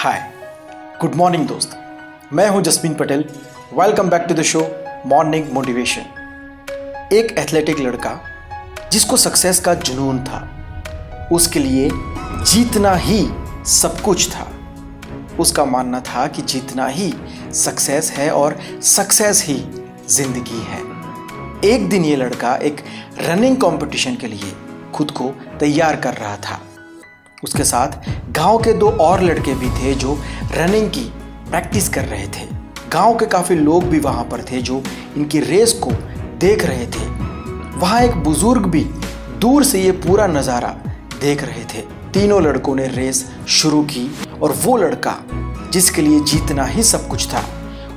हाय, good morning दोस्त। मैं हूं Jasmin Patel. Welcome back to the show morning motivation. एक एथलेटिक लड़का जिसको सक्सेस का जुनून था, उसके लिए जीतना ही सब कुछ था। उसका मानना था कि जीतना ही सक्सेस है और सक्सेस ही जिंदगी है। एक दिन ये लड़का एक रनिंग कंपटीशन के लिए खुद को तैयार कर रहा था। उसके साथ गांव के दो और लड़के भी थे जो रनिंग की प्रैक्टिस कर रहे थे। गांव के काफ़ी लोग भी वहां पर थे जो इनकी रेस को देख रहे थे। वहां एक बुजुर्ग भी दूर से ये पूरा नज़ारा देख रहे थे। तीनों लड़कों ने रेस शुरू की और वो लड़का जिसके लिए जीतना ही सब कुछ था,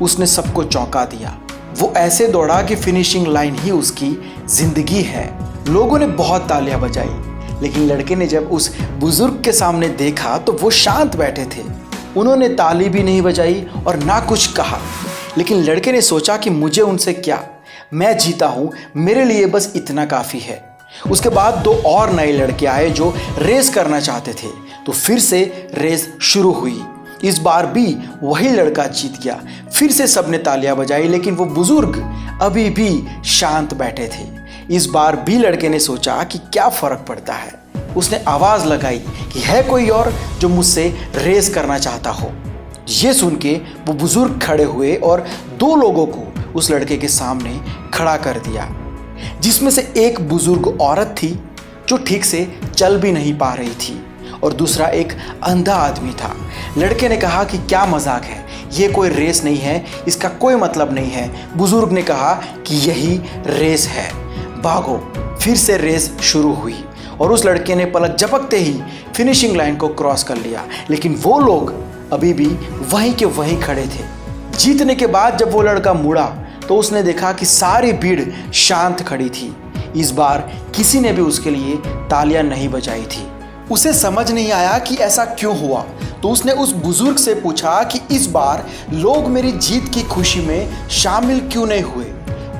उसने सबको चौंका दिया। वो ऐसे दौड़ा कि फिनिशिंग लाइन ही उसकी जिंदगी है। लोगों ने बहुत तालियां बजाई, लेकिन लड़के ने जब उस बुजुर्ग के सामने देखा तो वो शांत बैठे थे। उन्होंने ताली भी नहीं बजाई और ना कुछ कहा। लेकिन लड़के ने सोचा कि मुझे उनसे क्या, मैं जीता हूँ, मेरे लिए बस इतना काफ़ी है। उसके बाद दो और नए लड़के आए जो रेस करना चाहते थे, तो फिर से रेस शुरू हुई। इस बार भी वही लड़का जीत गया। फिर से सबने तालियां बजाई, लेकिन वो बुजुर्ग अभी भी शांत बैठे थे। इस बार भी लड़के ने सोचा कि क्या फर्क पड़ता है। उसने आवाज लगाई कि है कोई और जो मुझसे रेस करना चाहता हो। ये सुन के वो बुजुर्ग खड़े हुए और दो लोगों को उस लड़के के सामने खड़ा कर दिया, जिसमें से एक बुजुर्ग औरत थी जो ठीक से चल भी नहीं पा रही थी और दूसरा एक अंधा आदमी था। लड़के ने कहा कि क्या मजाक है, ये कोई रेस नहीं है, इसका कोई मतलब नहीं है। बुजुर्ग ने कहा कि यही रेस है, भागो। फिर से रेस शुरू हुई और उस लड़के ने पलक झपकते ही फिनिशिंग लाइन को क्रॉस कर लिया। लेकिन वो लोग अभी भी वहीं के वहीं खड़े थे। जीतने के बाद जब वो लड़का मुड़ा तो उसने देखा कि सारी भीड़ शांत खड़ी थी। इस बार किसी ने भी उसके लिए तालियां नहीं बजाई थी। उसे समझ नहीं आया कि ऐसा क्यों हुआ, तो उसने उस बुजुर्ग से पूछा कि इस बार लोग मेरी जीत की खुशी में शामिल क्यों नहीं हुए।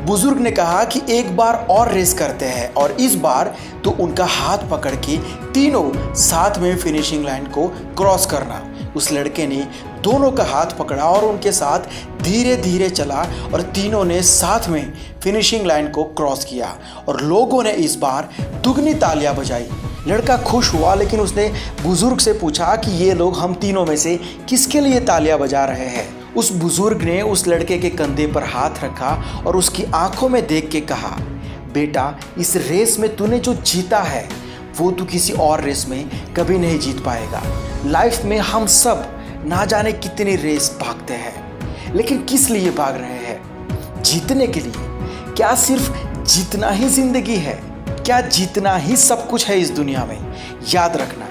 बुजुर्ग ने कहा कि एक बार और रेस करते हैं और इस बार तो उनका हाथ पकड़ के तीनों साथ में फिनिशिंग लाइन को क्रॉस करना। उस लड़के ने दोनों का हाथ पकड़ा और उनके साथ धीरे धीरे चला और तीनों ने साथ में फिनिशिंग लाइन को क्रॉस किया और लोगों ने इस बार दुगनी तालियां बजाई। लड़का खुश हुआ, लेकिन उसने बुजुर्ग से पूछा कि ये लोग हम तीनों में से किसके लिए तालियां बजा रहे हैं। उस बुजुर्ग ने उस लड़के के कंधे पर हाथ रखा और उसकी आंखों में देख के कहा, बेटा, इस रेस में तूने जो जीता है वो तू किसी और रेस में कभी नहीं जीत पाएगा। लाइफ में हम सब ना जाने कितनी रेस भागते हैं, लेकिन किस लिए भाग रहे हैं? जीतने के लिए। क्या सिर्फ जीतना ही जिंदगी है? क्या जीतना ही सब कुछ है इस दुनिया में? याद रखना,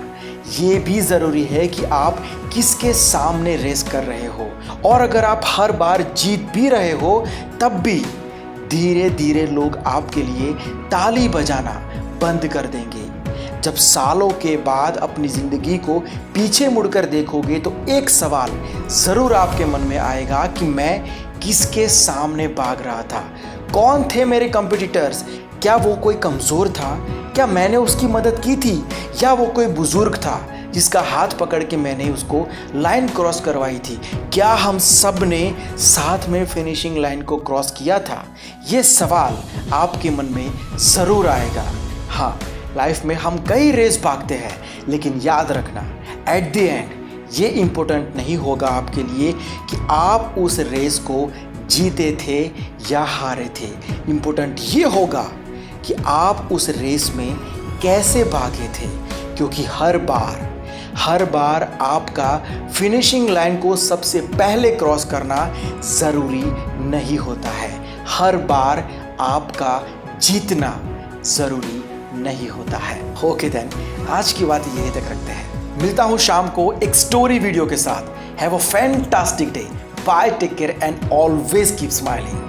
ये भी ज़रूरी है कि आप किसके सामने रेस कर रहे हो, और अगर आप हर बार जीत भी रहे हो तब भी धीरे धीरे लोग आपके लिए ताली बजाना बंद कर देंगे। जब सालों के बाद अपनी ज़िंदगी को पीछे मुड़कर देखोगे तो एक सवाल ज़रूर आपके मन में आएगा कि मैं किसके सामने भाग रहा था? कौन थे मेरे कॉम्पिटिटर्स? क्या वो कोई कमज़ोर था? क्या मैंने उसकी मदद की थी? या वो कोई बुजुर्ग था जिसका हाथ पकड़ के मैंने उसको लाइन क्रॉस करवाई थी? क्या हम सब ने साथ में फिनिशिंग लाइन को क्रॉस किया था? ये सवाल आपके मन में ज़रूर आएगा। हाँ, लाइफ में हम कई रेस भागते हैं, लेकिन याद रखना, एट द एंड ये इम्पोर्टेंट नहीं होगा आपके लिए कि आप उस रेस को जीते थे या हारे थे। इम्पोर्टेंट ये होगा कि आप उस रेस में कैसे भागे थे, क्योंकि हर बार आपका फिनिशिंग लाइन को सबसे पहले क्रॉस करना ज़रूरी नहीं होता है। हर बार आपका जीतना ज़रूरी नहीं होता है। ओके देन, आज की बात यही तक रखते हैं। मिलता हूँ शाम को एक स्टोरी वीडियो के साथ। Have a fantastic day. Bye, take care and always keep smiling.